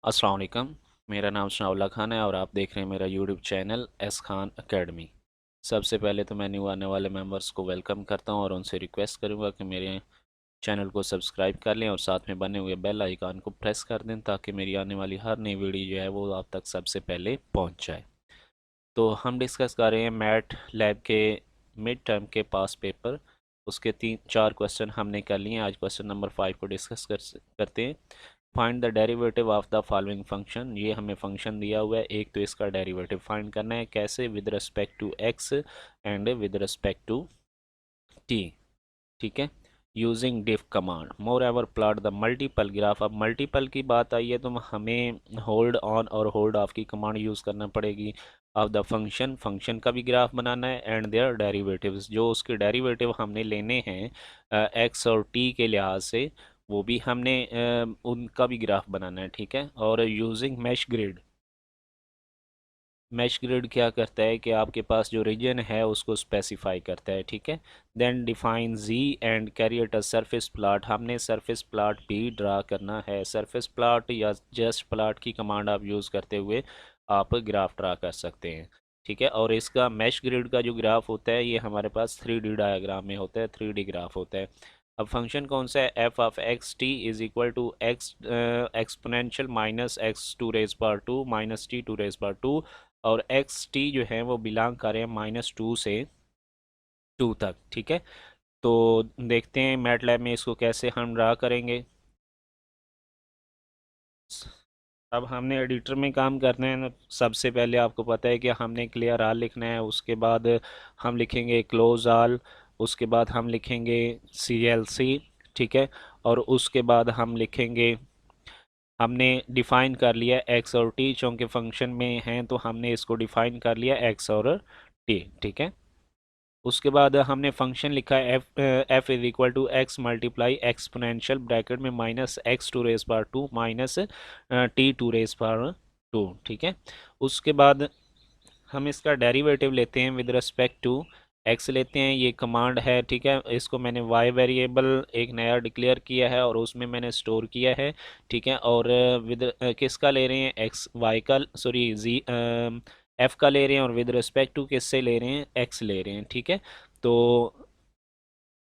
अस्सलाम वालेकुम। मेरा नाम शनाउल्लाह खान है और आप देख रहे हैं मेरा YouTube channel S Khan academy. सबसे पहले तो मैं न्यू आने वाले मेंबर्स को वेलकम करता हूं और उनसे रिक्वेस्ट करूंगा कि मेरे चैनल को सब्सक्राइब कर लें और साथ में बने हुए बेल आइकन को प्रेस कर दें ताकि मेरी आने वाली हर नई वीडियो जो है वो आप तक सबसे पहले पहुंच जाए। तो हम डिस्कस कर रहे हैं मैट लैब के मिड टर्म के पास पेपर। उसके 3-4 क्वेश्चन हमने कर लिए हैं। आज क्वेश्चन नंबर 5 को डिस्कस करते हैं। Find the derivative of the following function. ये हमें फंक्शन दिया हुआ है, एक तो इसका डेरिवेटिव फाइंड करना है। कैसे? With respect to x and with respect to t. ठीक है, using diff command. Moreover plot the multiple graph. अब मल्टीपल की बात आई है तो हमें होल्ड ऑन और होल्ड ऑफ की कमांड यूज़ करना पड़ेगी। ऑफ द फंक्शन, फंक्शन का भी ग्राफ बनाना है। एंड देयर डेरिवेटिव्स, जो उसके डेरिवेटिव हमने लेने हैं एक्स और टी के लिहाज से, वो भी हमने उनका भी ग्राफ बनाना है। ठीक है, और using mesh grid. Mesh grid क्या करता है कि आपके पास जो रीजन है उसको स्पेसिफाई करता है। ठीक है, then define g and create a surface plot. हमने सरफेस प्लाट भी ड्रा करना है। सरफेस प्लाट या जस्ट प्लाट की कमांड आप यूज़ करते हुए आप ग्राफ ड्रा कर सकते हैं। ठीक है, और इसका मैश ग्रिड का जो ग्राफ होता है ये हमारे पास 3D डायग्राम में होता है, 3D ग्राफ होता है। अब फंक्शन कौन सा है? F of x t is equal to x exponential minus x to raise power to minus T to raise power to, और एक्स टी जो है वो बिलोंग कर रहे हैं -2 से 2 तक। ठीक है, तो देखते हैं मैटलैब में इसको कैसे हम ड्रा करेंगे। अब हमने एडिटर में काम करना है ना। सबसे पहले आपको पता है कि हमने क्लियर आल लिखना है, उसके बाद हम लिखेंगे क्लोज आल, उसके बाद हम लिखेंगे CLC। ठीक है, और उसके बाद हम लिखेंगे, हमने डिफ़ाइन कर लिया एक्स और टी, चूँकि फंक्शन में हैं तो हमने इसको डिफ़ाइन कर लिया एक्स और टी। ठीक है, उसके बाद हमने फंक्शन लिखा है F is equal to X multiply exponential bracket में minus x to raise power to minus T to raise power two. ठीक है, उसके बाद हम इसका डेरिवेटिव लेते हैं विद रिस्पेक्ट टू एक्स लेते हैं। ये कमांड है। ठीक है, इसको मैंने वाई वेरिएबल एक नया डिक्लेयर किया है और उसमें मैंने स्टोर किया है। ठीक है, और विद किसका ले रहे हैं? एक्स वाई का, सॉरी जी एफ का ले रहे हैं, और विद रिस्पेक्ट टू किससे ले रहे हैं? एक्स ले रहे हैं। ठीक है, तो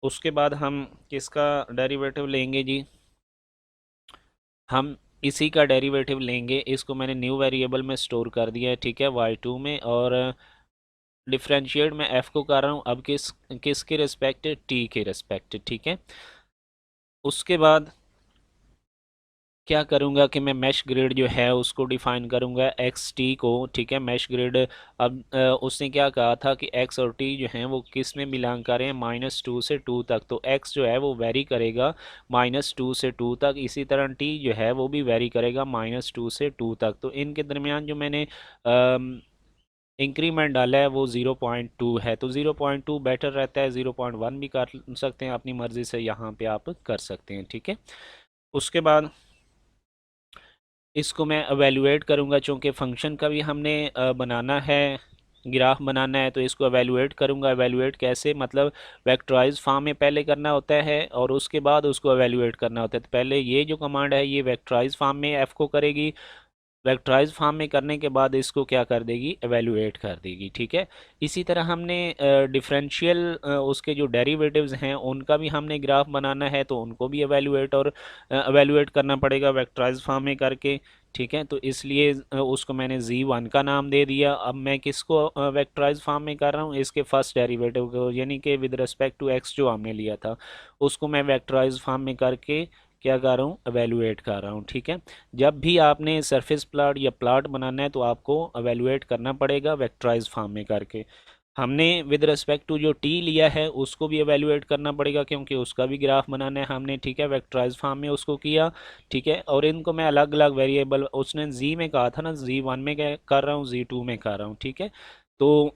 उसके बाद हम किसका डेरिवेटिव लेंगे जी? हम इसी का डेरिवेटिव लेंगे। इसको मैंने न्यू वेरिएबल में स्टोर कर दिया है। ठीक है, y2 में, और डिफ्रेंशिएट मैं f को कर रहा हूँ अब किसके रिस्पेक्ट? t के रिस्पेक्ट। ठीक है, उसके बाद क्या करूँगा कि मैं मैश ग्रिड जो है उसको डिफ़ाइन करूँगा एक्स टी को। ठीक है, मैश ग्रिड। अब उसने क्या कहा था कि एक्स और टी जो हैं वो किस में बिलोंग कर रहे हैं? -2 से 2 तक। तो एक्स जो है वो वेरी करेगा -2 से 2 तक, इसी तरह टी जो है वो भी वेरी करेगा -2 से 2 तक। तो इनके दरमियान जो मैंने इंक्रीमेंट डाला है वो 0.2 है, तो 0.2 बेटर रहता है। 0.1 भी कर सकते हैं, अपनी मर्ज़ी से यहाँ पे आप कर सकते हैं। ठीक है, उसके बाद इसको मैं एवेलुएट करूँगा, चूँकि फ़ंक्शन का भी हमने बनाना है, ग्राफ बनाना है, तो इसको एवेलुएट करूँगा। एवेलुएट कैसे? मतलब वेक्टराइज फॉर्म में पहले करना होता है और उसके बाद उसको एवेलुएट करना होता है। तो पहले ये जो कमांड है ये वेक्टराइज फॉर्म में एफ़ को करेगी, वेक्टराइज फॉर्म में करने के बाद इसको क्या कर देगी? एवेलुएट कर देगी। ठीक है, इसी तरह हमने डिफरेंशियल उसके जो डेरिवेटिव्स हैं उनका भी हमने ग्राफ बनाना है, तो उनको भी एवेलुएट और एवेलुएट करना पड़ेगा वेक्टराइज फॉर्म में करके। ठीक है, तो इसलिए उसको मैंने z1 का नाम दे दिया। अब मैं किसको वेक्टराइज फॉर्म में कर रहा हूँ? इसके फर्स्ट डेरिवेटिव को, यानी कि विद रिस्पेक्ट टू एक्स जो हमने लिया था उसको मैं वेक्टराइज फॉर्म में करके क्या कर रहा हूँ? एवेलुएट कर रहा हूँ। ठीक है, जब भी आपने सरफेस प्लॉट या प्लॉट बनाना है तो आपको एवेलुएट करना पड़ेगा वेक्टराइज फॉर्म में करके। हमने विद रिस्पेक्ट टू जो टी लिया है उसको भी एवेलुएट करना पड़ेगा क्योंकि उसका भी ग्राफ बनाना है हमने। ठीक है, वेक्टराइज फॉर्म में उसको किया। ठीक है, और इनको मैं अलग अलग वेरिएबल, उसने जी में कहा था ना, Z1 में कर रहा हूँ, Z2 में कर रहा हूँ। ठीक है, तो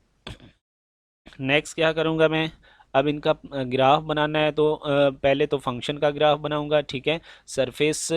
नेक्स्ट क्या करूँगा मैं? अब इनका ग्राफ बनाना है तो पहले तो फंक्शन का ग्राफ बनाऊंगा। ठीक है, सरफेस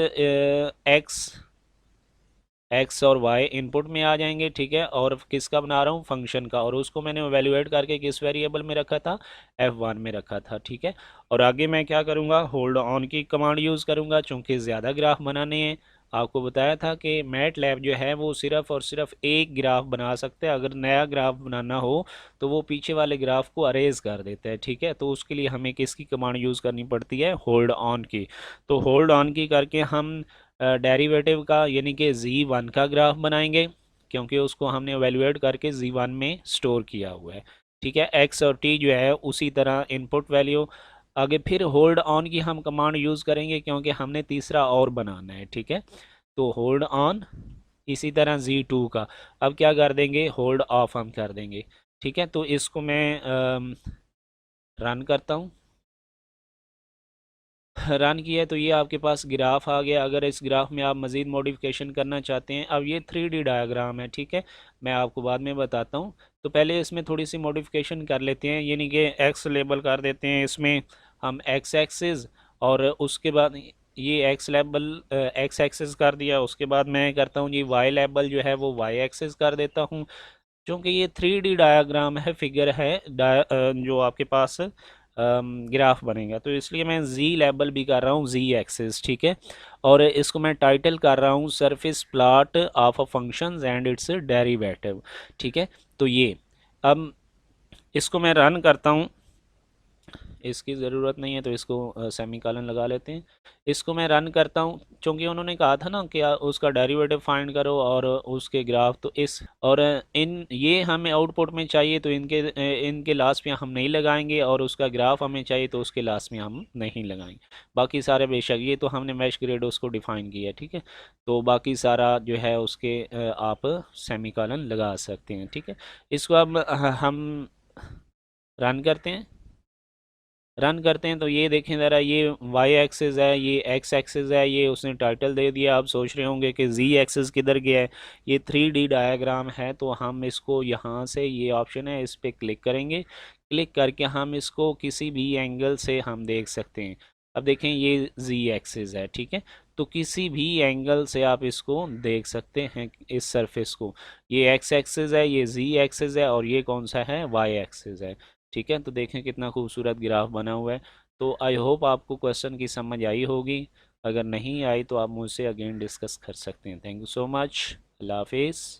एक्स और वाई इनपुट में आ जाएंगे। ठीक है, और किसका बना रहा हूँ? फंक्शन का, और उसको मैंने एवेल्युएट करके किस वेरिएबल में रखा था? F1 में रखा था। ठीक है, और आगे मैं क्या करूँगा? होल्ड ऑन की कमांड यूज़ करूँगा चूँकि ज़्यादा ग्राफ बनाने हैं। आपको बताया था कि मैट लैब जो है वो सिर्फ और सिर्फ एक ग्राफ बना सकते हैं, अगर नया ग्राफ बनाना हो तो वो पीछे वाले ग्राफ को अरेज कर देता है, ठीक है। तो उसके लिए हमें किसकी कमांड यूज़ करनी पड़ती है, होल्ड ऑन की। तो होल्ड ऑन की करके हम डेरिवेटिव का यानी कि z1 का ग्राफ बनाएंगे, क्योंकि उसको हमने एवेलुएट करके z1 में स्टोर किया हुआ है, ठीक है। x और t जो है उसी तरह इनपुट वैल्यू। आगे फिर होल्ड ऑन की हम कमांड यूज़ करेंगे क्योंकि हमने तीसरा और बनाना है, ठीक है। तो होल्ड ऑन, इसी तरह Z2 का अब क्या कर देंगे, होल्ड ऑफ हम कर देंगे, ठीक है। तो इसको मैं रन करता हूँ। रन किया तो ये आपके पास ग्राफ आ गया। अगर इस ग्राफ में आप मज़ीद मॉडिफिकेशन करना चाहते हैं, अब ये 3D डायग्राम है, ठीक है, मैं आपको बाद में बताता हूँ। तो पहले इसमें थोड़ी सी मॉडिफिकेशन कर लेते हैं, यानी कि एक्स लेबल कर देते हैं इसमें हम एक्स एक्सिस, और उसके बाद ये एक्स लेबल एक्स एक्सिस कर दिया। उसके बाद मैं करता हूँ जी वाई लेबल जो है वो वाई एक्सिस कर देता हूँ। क्योंकि ये 3D डायग्राम है, फिगर है, जो आपके पास ग्राफ बनेगा, तो इसलिए मैं जी लेबल भी कर रहा हूँ जी एक्सिस, ठीक है। और इसको मैं टाइटल कर रहा हूँ surface plot of a function and it's derivative, ठीक है। तो ये अब इसको मैं रन करता हूँ, इसकी ज़रूरत नहीं है तो इसको सेमीकोलन लगा लेते हैं। इसको मैं रन करता हूँ, क्योंकि उन्होंने कहा था ना कि उसका डेरिवेटिव फाइंड करो और उसके ग्राफ, तो इस और इन ये हमें आउटपुट में चाहिए तो इनके लास्ट में हम नहीं लगाएंगे, और उसका ग्राफ हमें चाहिए तो उसके लास्ट में हम नहीं लगाएंगे। बाकी सारे बेशक ये तो हमने मैश ग्रेड उसको डिफाइन किया है, ठीक है। तो बाकी सारा जो है उसके आप सेमीकोलन लगा सकते हैं, ठीक है। इसको अब हम रन करते हैं। रन करते हैं तो ये देखें ज़रा, ये वाई एक्सिस है, ये एक्स एक्सिस है, ये उसने टाइटल दे दिया। आप सोच रहे होंगे कि जी एक्सिस किधर गया है। ये 3D डायग्राम है, तो हम इसको यहाँ से, ये ऑप्शन है इस पर क्लिक करेंगे। क्लिक करके हम इसको किसी भी एंगल से हम देख सकते हैं। अब देखें ये जी एक्सिस है, ठीक है। तो किसी भी एंगल से आप इसको देख सकते हैं इस सरफेस को। ये एक्स एक्सिस है, ये जी एक्सिस है, और ये कौन सा है, वाई एक्सिस है, ठीक है। तो देखें कितना खूबसूरत ग्राफ बना हुआ है। तो आई होप आपको क्वेश्चन की समझ आई होगी। अगर नहीं आई तो आप मुझसे अगेन डिस्कस कर सकते हैं। Thank you so much. अल्लाह हाफिज़।